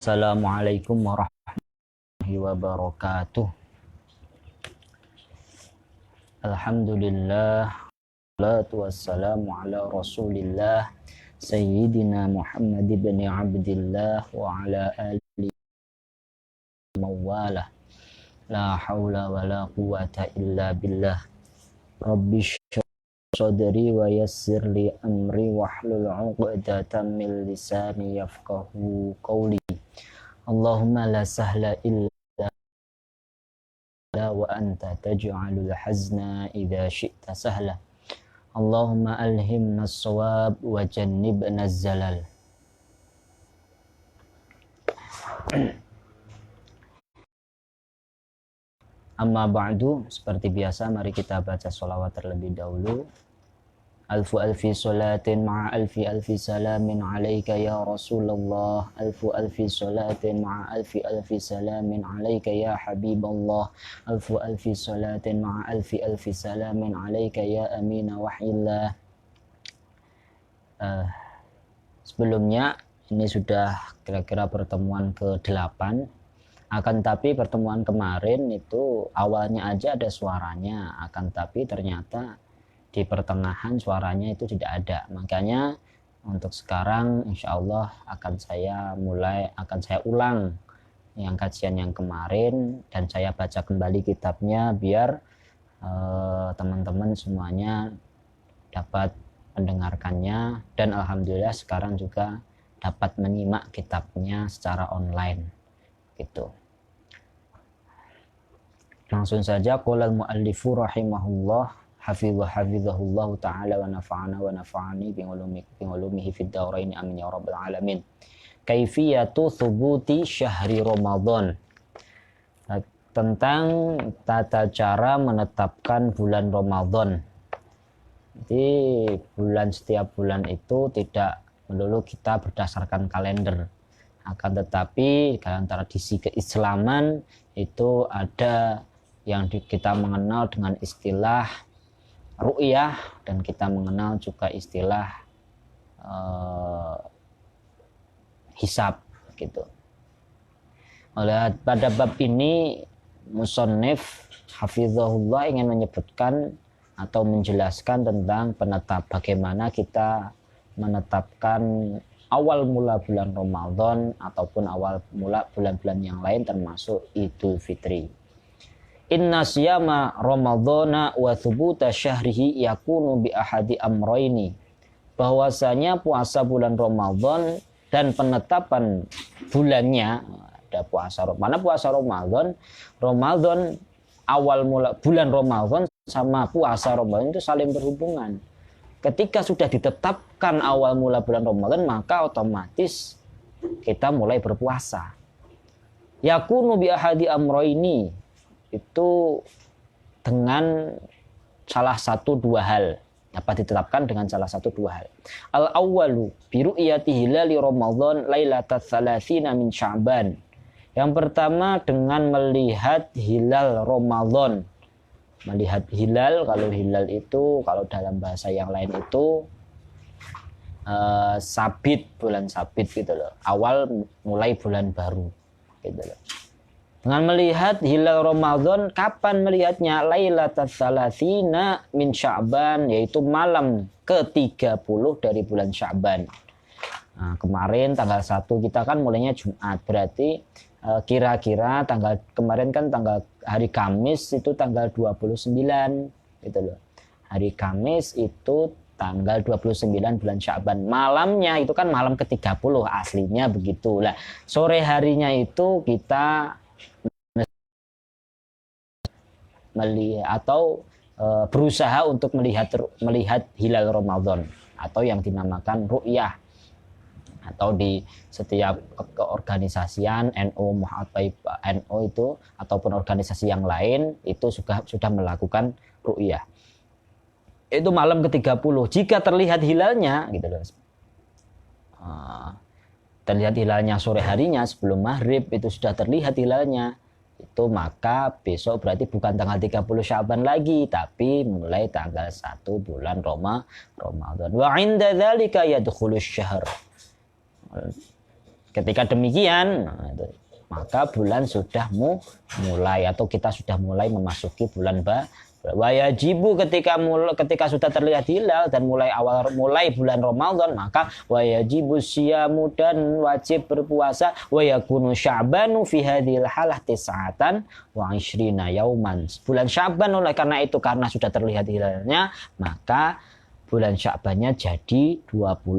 Assalamualaikum warahmatullahi wabarakatuh. Alhamdulillah, salatu wassalamu ala rasulillah Sayyidina Muhammad ibn Abdillah wa ala alihi mawalah. La hawla wa la quwata illa billah. Rabbi shrah sadri wa yassir li amri wahlul 'uqdatam min lisani yafqahu qawli. Allahumma la sahla illa wa anta taj'alul hazna idza syi'ta sahla. Allahumma alhimna as-shawab wa jannibna az-zalal. Amma ba'du, seperti biasa mari kita baca sholawat terlebih dahulu. Alfu alfi salatin ma'a alfi alfi salamin alaika ya Rasulullah. Alfu alfi salatin ma'a alfi alfi salamin alaika ya Habiballah. Alfu alfi salatin ma'a alfi alfi salamin alaika ya Amina wahyillah. Sebelumnya ini sudah kira-kira pertemuan ke-8. Akan tapi pertemuan kemarin itu awalnya aja ada suaranya, akan tapi ternyata di pertengahan suaranya itu tidak ada. Makanya untuk sekarang insya Allah akan saya ulang yang kajian yang kemarin, dan saya baca kembali kitabnya biar teman-teman semuanya dapat mendengarkannya, dan alhamdulillah sekarang juga dapat menyimak kitabnya secara online gitu. Langsung saja, qala al-muallifu rahimahullah hafizahullahu ta'ala wa nafa'ani bi ulumihi fid daurain amin ya rabbal alamin. Kaifiyatu thubuti syahri Ramadan. Tentang tata cara menetapkan bulan Ramadan. Jadi setiap bulan itu tidak melulu kita berdasarkan kalender, akan tetapi dalam tradisi keislaman itu ada yang kita mengenal dengan istilah ru'yah, dan kita mengenal juga istilah hisab gitu. Oleh pada bab ini musannif hafizahullah ingin menyebutkan atau menjelaskan tentang bagaimana kita menetapkan awal mula bulan Ramadan ataupun awal mula bulan-bulan yang lain termasuk Idul Fitri. Inna siyama Ramadhana wa thubuta syahrihi yakunu bi ahadi amroini. Bahwasanya puasa bulan Ramadan dan penetapan bulannya, ada puasa Ramadan, awal mula bulan Ramadan sama puasa Ramadan itu saling berhubungan. Ketika sudah ditetapkan awal mula bulan Ramadan, maka otomatis kita mulai berpuasa. Yakunu bi ahadi amroini, itu dengan salah satu dua hal, dapat ditetapkan dengan salah satu dua hal. Al-awwalu bi ru'yati hilali Ramadan lailatal 30 min Sya'ban. Yang pertama dengan melihat hilal Ramadan. Melihat hilal, kalau hilal itu kalau dalam bahasa yang lain itu sabit, bulan sabit gitu loh. Awal mulai bulan baru gitu loh. Dengan melihat hilal Ramadan, kapan melihatnya? Lailatul 30 min Sya'ban, yaitu malam ke-30 dari bulan Sya'ban. Nah, kemarin tanggal 1 kita kan mulainya Jumat, berarti kira-kira kemarin kan hari Kamis itu tanggal 29 gitu loh. Hari Kamis itu tanggal 29 bulan Sya'ban. Malamnya itu kan malam ke-30 aslinya begitu. Lah, sore harinya itu kita melihat atau berusaha untuk melihat hilal Ramadan, atau yang dinamakan ru'yah, atau di setiap keorganisasian NU itu ataupun organisasi yang lain itu sudah melakukan ru'yah. Itu malam ke-30 jika terlihat hilalnya gitu loh. Terlihat hilalnya sore harinya sebelum maghrib itu sudah terlihat hilalnya, itu maka besok berarti bukan tanggal 30 Sya'ban lagi, tapi mulai tanggal 1 bulan Ramadan. Wa 'inda dzalika yadkhulus syahr. Ketika demikian, maka bulan sudah mulai atau kita sudah mulai memasuki bulan wajibu ketika sudah terlihat hilal dan mulai bulan Ramadan, maka wajibu siyamu dan wajib berpuasa wa yakunu sya'banu fi hadhil halah tis'atan wa 'ishrina yauman. Bulan Sya'ban oleh karena itu, karena sudah terlihat hilalnya, maka bulan Sya'bannya jadi 29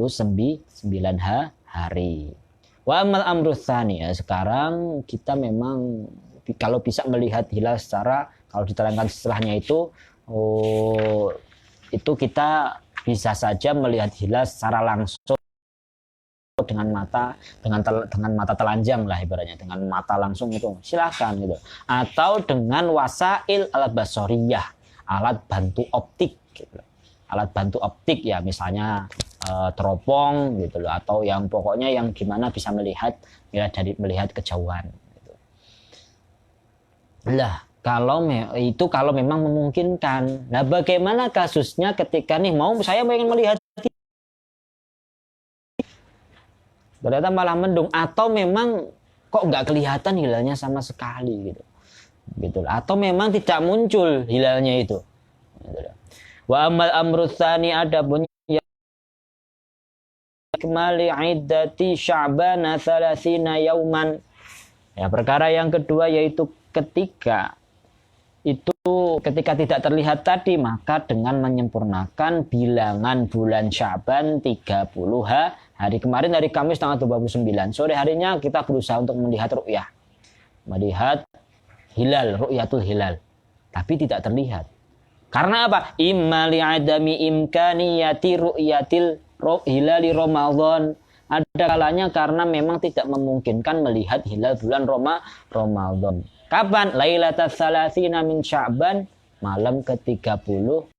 hari. Wa amal amru tsani, ya, sekarang kita memang kalau bisa melihat hilal secara, kalau diterangkan setelahnya itu kita bisa saja melihat hilal secara langsung dengan mata telanjang lah ibaratnya, dengan mata langsung itu silakan gitu, atau dengan wasail al basoriyah, alat bantu optik gitu. Alat bantu optik ya misalnya teropong gitu loh, atau yang pokoknya yang gimana bisa melihat kejauhan gitu. Lah kalau memang memungkinkan. Nah, bagaimana kasusnya ketika nih saya pengen melihat ternyata malah mendung, atau memang kok nggak kelihatan hilalnya sama sekali gitu, atau memang tidak muncul hilalnya itu gitu. Wa amal amru tsani, adapun ikmali iddati sya'bana 30 yauman. Ya, perkara yang kedua yaitu ketika tidak terlihat tadi, maka dengan menyempurnakan bilangan bulan Sya'ban 30 hari. Kemarin hari Kamis tanggal 29, sore harinya kita berusaha untuk melihat ru'yah, melihat hilal, ru'yatul hilal, tapi tidak terlihat. Karena apa? Imma li'adami imkaniyati ru'yatil hilali Ramadan. Ada kalanya karena memang tidak memungkinkan melihat hilal bulan Ramadan. Kapan? Lailatul Salasina min Sya'ban, malam ke-30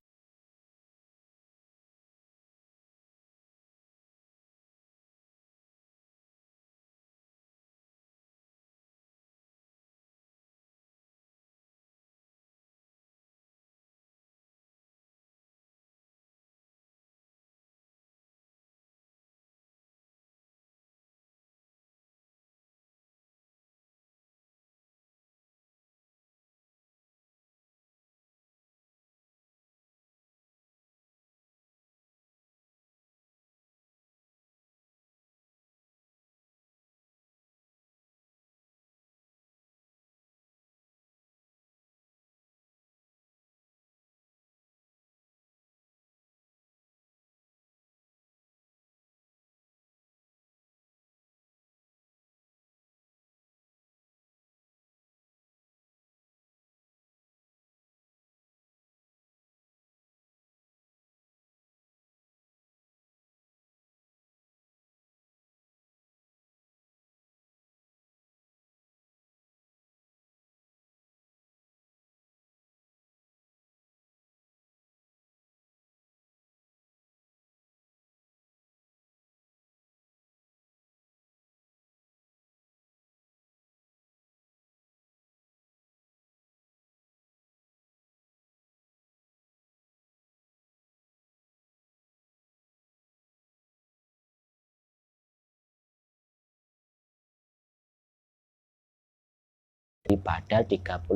pada 30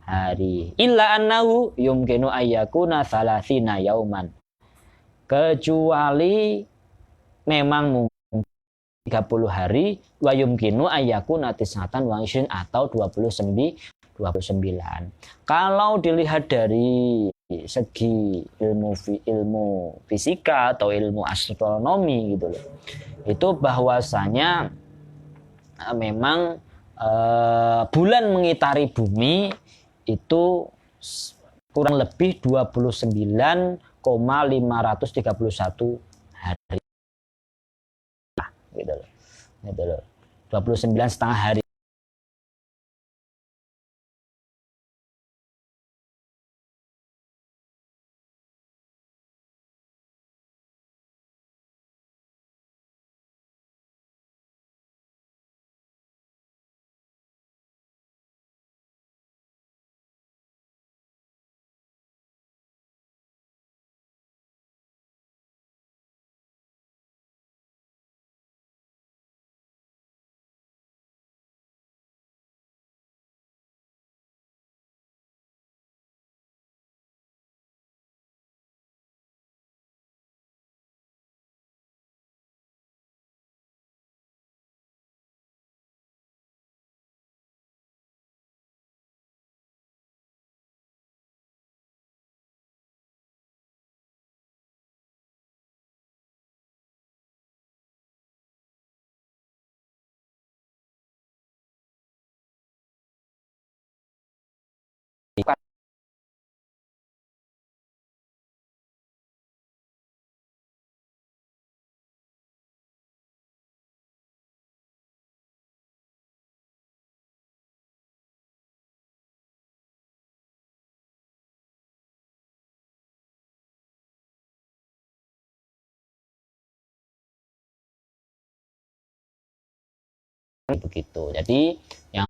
hari. Illa annahu yumkinu ayyakuna salasina yauman. Kecuali memang mungkin 30 hari, wa yumkinu ayyakuna tis'atan wa 20 atau 29. Kalau dilihat dari segi ilmu fisika atau ilmu astronomi gitu loh, itu bahwasanya memang bulan mengitari bumi itu kurang lebih 29,531 hari gitu loh. 29,5 hari. begitu. Jadi yang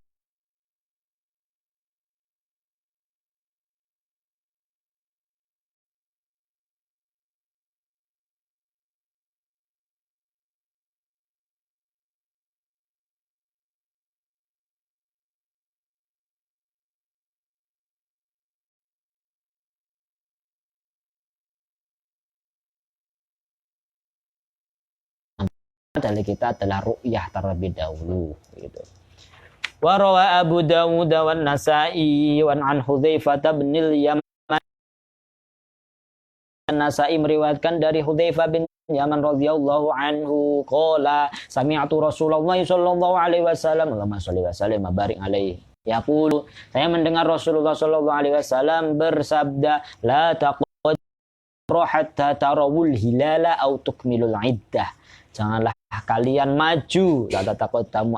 dari kita adalah ru'yah terlebih dahulu gitu. Wa rawa Abu Dawud wan Nasa'i wa an Hudzaifah bin Yaman. Nasa'i meriwayatkan dari Hudzaifah bin Yaman radhiyallahu anhu qala sami'tu Rasulullah sallallahu alaihi wasallam Allahumma shalli wa sallim wa barik alaihi yaqulu saya mendengar Rasulullah sallallahu alaihi wasallam bersabda la taqra hatta tarawul hilala au tukmilul iddah janganlah kalian maju la taqaddamu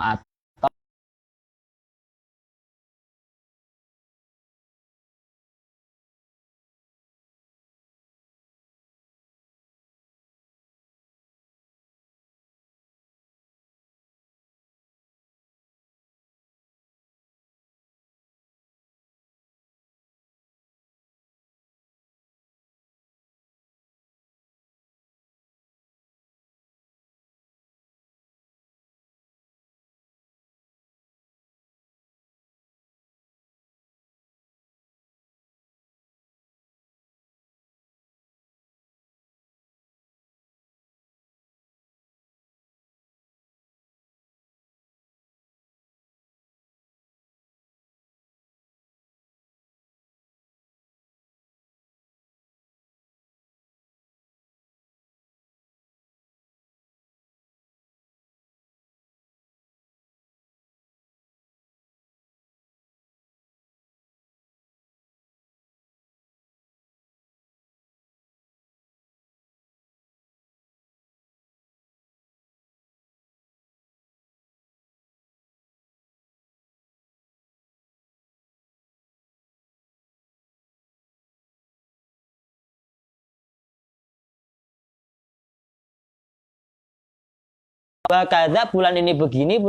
Wakadha bulan ini begini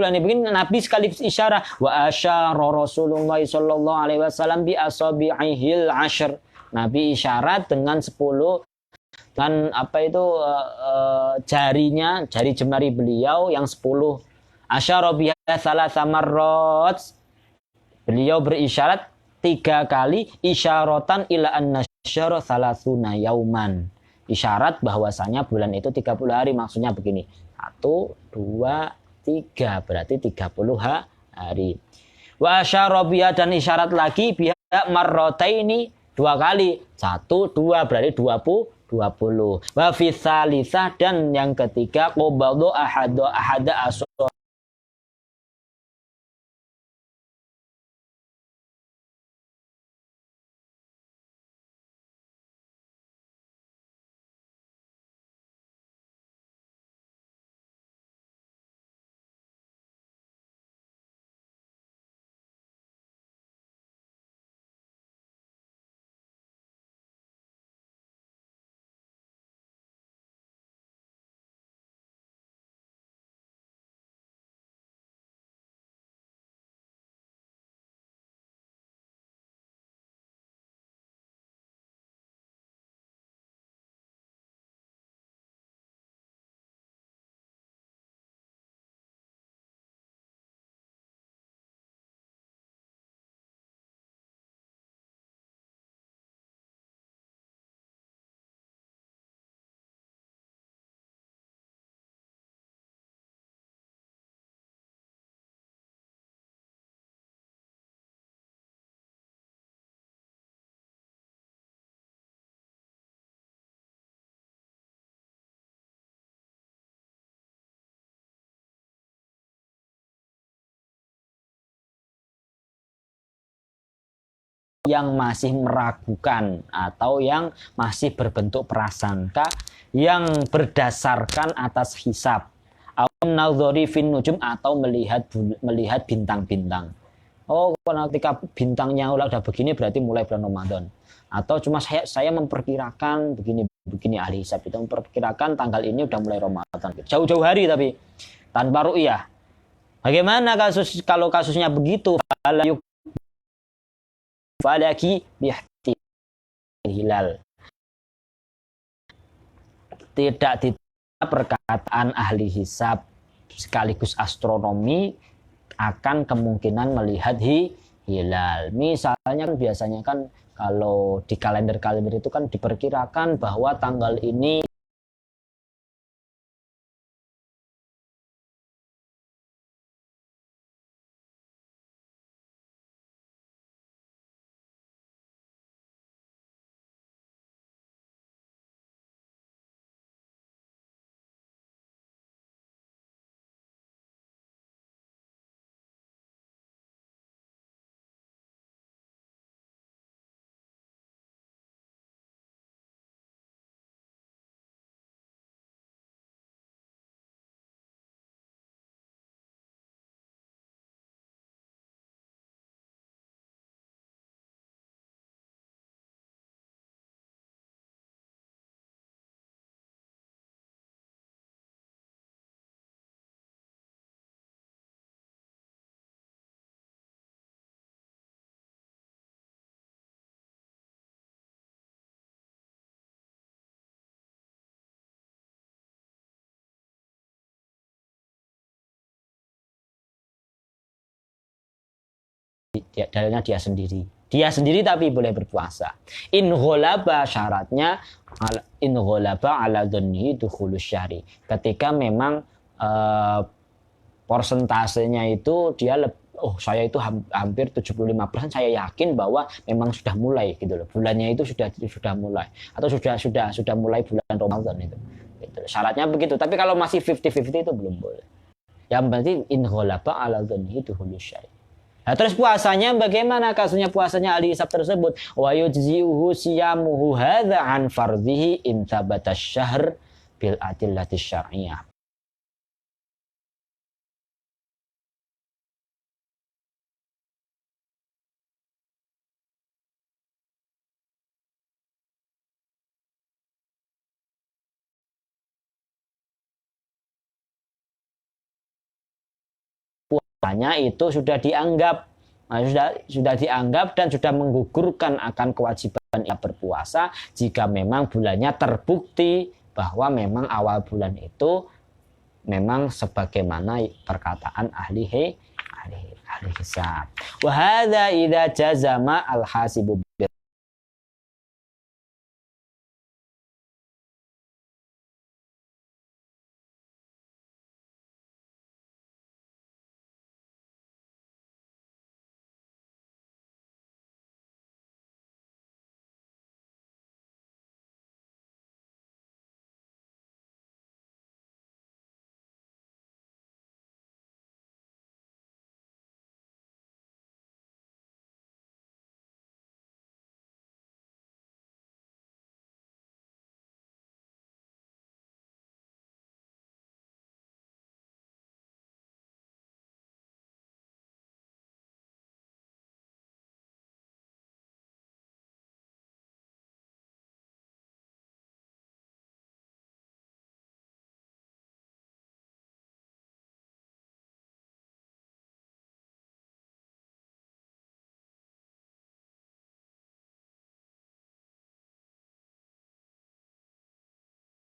Nabi sekali isyarat wa asyara Rasulullah sallallahu alaihi wasallam bi asabi'ihil ashr Nabi isyarat dengan 10 dengan jarinya jari jemari beliau yang 10 asyara biha thalatha marrat beliau berisyarat 3 kali isyaratan ila annasyara thalathuna yauman isyarat bahwasanya bulan itu 30 hari maksudnya begini 1, 2, 3 berarti 30 hari. Wa asyara biha dan isyarat lagi biha marrataini 2 kali. 1, 2 berarti 20. Wa fi tsalisah dan yang ketiga qabadha ahada asor yang masih meragukan atau yang masih berbentuk prasangka yang berdasarkan atas hisab atau melihat bintang-bintang. Oh, ketika bintangnya udah begini berarti mulai bulan Ramadan. Atau cuma saya memperkirakan begini ahli hisab itu memperkirakan tanggal ini udah mulai Ramadan. Jauh-jauh hari tapi tanpa ru'yah. Bagaimana kalau kasusnya begitu? Falaki bihti hilal. Tidak diterima perkataan ahli hisab sekaligus astronomi akan kemungkinan melihat hilal. Misalnya kan biasanya kan kalau di kalender-kalender itu kan diperkirakan bahwa tanggal ini dalilnya dia sendiri tapi boleh berpuasa. In ghalaba syaratnya in ghalaba ala dhannihi dukhulus syahri. Ketika memang persentasenya itu dia saya itu hampir 75% saya yakin bahwa memang sudah mulai gitu loh. Bulannya itu sudah mulai atau sudah mulai bulan Ramadan itu. Gitu. Syaratnya begitu. Tapi kalau masih 50-50 itu belum boleh. Yang penting in ghalaba ala dhannihi dukhulus syahri. Nah, terus puasanya bagaimana kasusnya puasanya ahli hisab tersebut? Wa yujzi'uhu siyamuhu hadza an fardhihi in thabata syahr bil adillati syar'iyyah. Puasanya itu sudah dianggap sudah dianggap dan sudah menggugurkan akan kewajiban berpuasa jika memang bulannya terbukti bahwa memang awal bulan itu memang sebagaimana perkataan ahli hisab. Wa hadza idza jazama al hasibu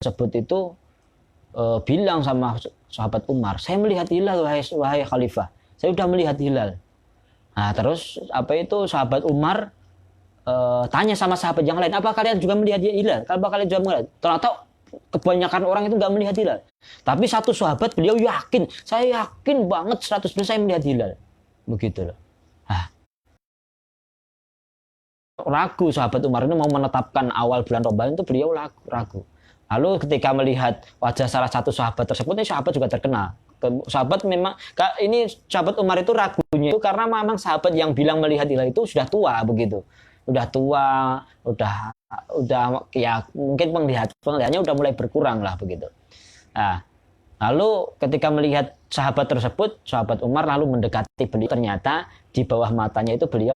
tersebut itu bilang sama sahabat Umar, saya melihat hilal wahai khalifah, saya sudah melihat hilal. Nah terus sahabat Umar tanya sama sahabat yang lain, apa kalian juga melihat hilal? Kalau kalian juga melihat, ternyata kebanyakan orang itu nggak melihat hilal. Tapi satu sahabat beliau yakin, saya yakin banget 100% saya melihat hilal. Begitu loh. Nah, ragu sahabat Umar ini mau menetapkan awal bulan Ramadan itu beliau ragu. Lalu ketika melihat wajah salah satu sahabat tersebut, ini sahabat juga terkenal. Sahabat memang ini sahabat Umar itu ragunya itu karena memang sahabat yang bilang melihat hilal itu sudah tua begitu. Udah tua, udah ya mungkin penglihatannya udah mulai berkurang lah begitu. Nah, lalu ketika melihat sahabat tersebut, sahabat Umar lalu mendekati beliau, ternyata di bawah matanya itu beliau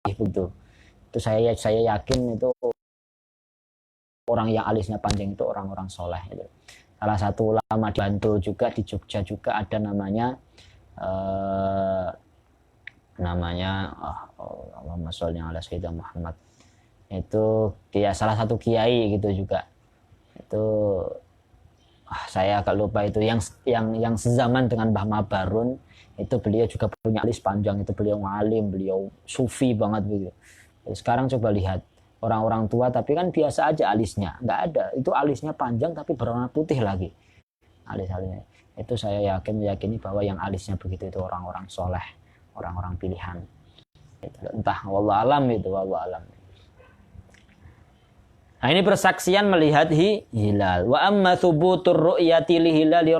begitu. Itu saya yakin itu orang yang alisnya panjang itu orang-orang soleh itu. Salah satu ulama di Bantul juga, di Jogja juga ada namanya Allahumma sholli ala sayyidina Muhammad. Itu dia salah satu kiai gitu juga. Itu saya agak lupa itu yang sezaman dengan Mbah Mabarun. Itu beliau juga punya alis panjang, itu beliau ngalim, beliau sufi banget gitu. Sekarang coba lihat orang-orang tua tapi kan biasa aja alisnya, nggak ada, itu alisnya panjang tapi berwarna putih lagi alis-alisnya. Itu saya meyakini bahwa yang alisnya begitu itu orang-orang soleh, orang-orang pilihan. Entah, wallah alam itu, wallah alam. Nah ini persaksian melihat hilal. Wa amma thubutur ru'yati li hilali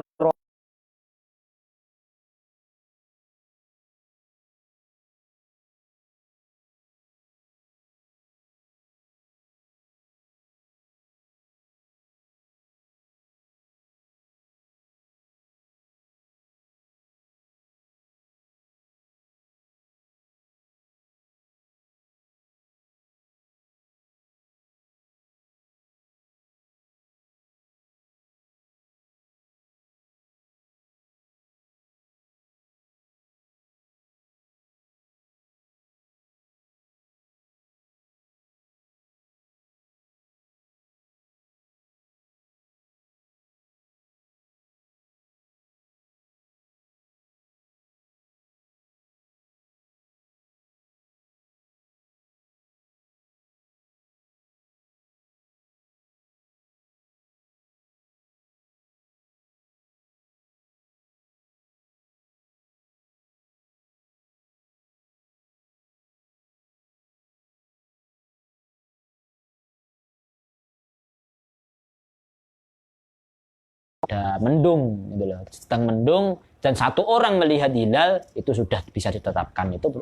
ada mendung gitu loh, sedang mendung dan satu orang melihat hilal itu sudah bisa ditetapkan. Itu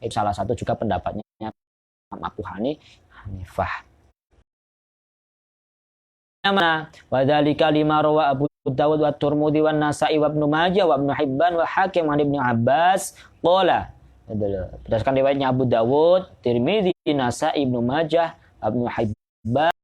salah satu juga pendapatnya Abu Hanifah. Mana wadzalika lima rawa Abu Dawud wa Tirmidzi wa Nasa'i wa Ibnu Majah wa Ibnu Hibban wa Hakim an Ibnu Abbas qala. Berdasarkan riwayatnya Abu Dawud, Tirmidzi, Nasa'i, Ibnu Majah, Ibnu Hibban